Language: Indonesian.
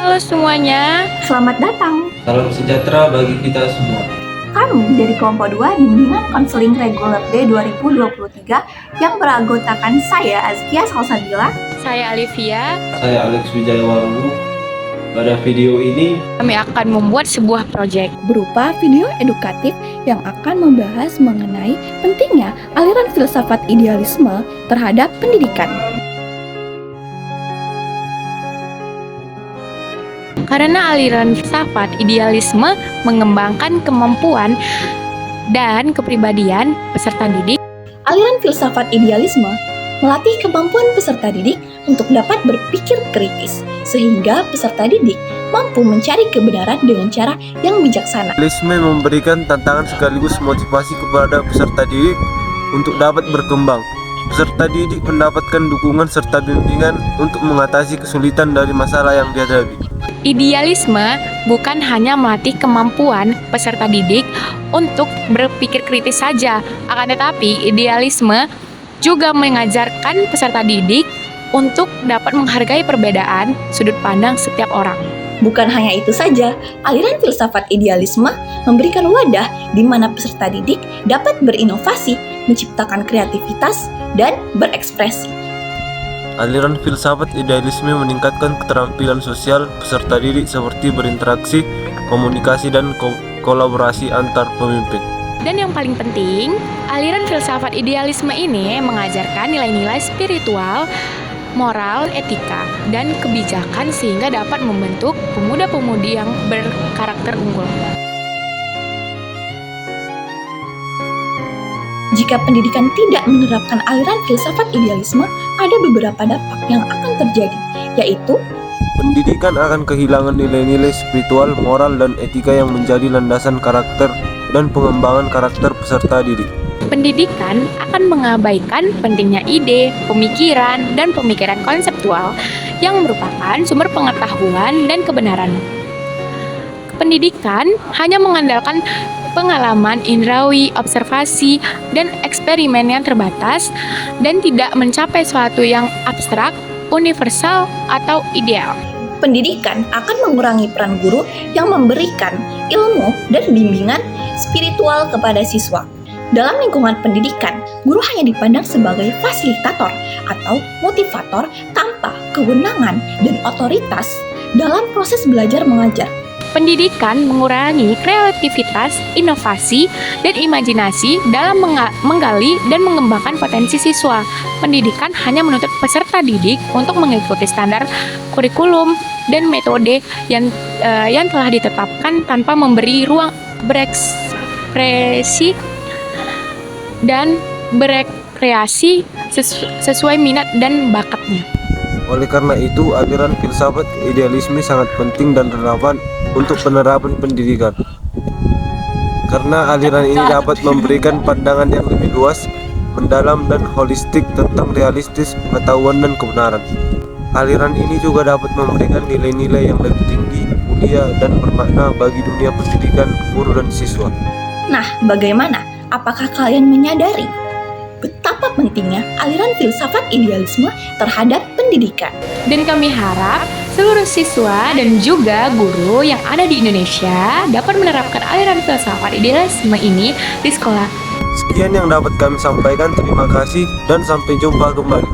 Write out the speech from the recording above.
Halo semuanya. Selamat datang. Salam sejahtera bagi kita semua. Kami dari kelompok 2 Bimbingan Konseling Reguler D 2023 yang beranggotakan saya Azkia Salsabila, Saya Alivia. Saya Alex Wijayawarungu. Pada video ini Kami akan membuat sebuah proyek berupa video edukatif yang akan membahas mengenai pentingnya aliran filsafat idealisme terhadap pendidikan. karena aliran filsafat idealisme mengembangkan kemampuan dan kepribadian peserta didik. Aliran filsafat idealisme melatih kemampuan peserta didik untuk dapat berpikir kritis, sehingga peserta didik mampu mencari kebenaran dengan cara yang bijaksana. Idealisme memberikan tantangan sekaligus motivasi kepada peserta didik untuk dapat berkembang. Peserta didik mendapatkan dukungan serta bimbingan untuk mengatasi kesulitan dari masalah yang dihadapi. Idealisme bukan hanya melatih kemampuan peserta didik untuk berpikir kritis saja, akan tetapi idealisme juga mengajarkan peserta didik untuk dapat menghargai perbedaan sudut pandang setiap orang. Bukan hanya itu saja, aliran filsafat idealisme memberikan wadah di mana peserta didik dapat berinovasi, menciptakan kreativitas, dan berekspresi. Aliran filsafat idealisme meningkatkan keterampilan sosial peserta didik seperti berinteraksi, komunikasi, dan kolaborasi antar pemimpin. Dan yang paling penting, aliran filsafat idealisme ini mengajarkan nilai-nilai spiritual, moral, etika, dan kebijakan sehingga dapat membentuk pemuda-pemudi yang berkarakter unggul. Jika pendidikan tidak menerapkan aliran filsafat idealisme, ada beberapa dampak yang akan terjadi, yaitu Pendidikan akan kehilangan nilai-nilai spiritual, moral, dan etika yang menjadi landasan karakter dan pengembangan karakter peserta didik. Pendidikan akan mengabaikan pentingnya ide, pemikiran, dan pemikiran konseptual yang merupakan sumber pengetahuan dan kebenaran. Pendidikan hanya mengandalkan pengalaman indrawi, observasi, dan eksperimen yang terbatas dan tidak mencapai suatu yang abstrak, universal, atau ideal. pendidikan akan mengurangi peran guru yang memberikan ilmu dan bimbingan spiritual kepada siswa. Dalam lingkungan pendidikan, guru hanya dipandang sebagai fasilitator atau motivator tanpa kewenangan dan otoritas dalam proses belajar mengajar. Pendidikan mengurangi kreativitas, inovasi, dan imajinasi dalam menggali dan mengembangkan potensi siswa. Pendidikan hanya menuntut peserta didik untuk mengikuti standar kurikulum dan metode yang telah ditetapkan tanpa memberi ruang berekspresi dan berekreasi sesuai minat dan bakatnya. Oleh karena itu, aliran filsafat idealisme sangat penting dan relevan untuk penerapan pendidikan. Karena aliran ini dapat memberikan pandangan yang lebih luas, mendalam, dan holistik tentang realistis pengetahuan dan kebenaran. Aliran ini juga dapat memberikan nilai-nilai yang lebih tinggi, mulia, dan bermakna bagi dunia pendidikan, guru, dan siswa. Nah, bagaimana? Apakah kalian menyadari betapa pentingnya aliran filsafat idealisme terhadap pendidikan? Dan kami harap seluruh siswa dan juga guru yang ada di Indonesia dapat menerapkan aliran filsafat idealisme ini di sekolah. Sekian yang dapat kami sampaikan, terima kasih dan sampai jumpa kembali.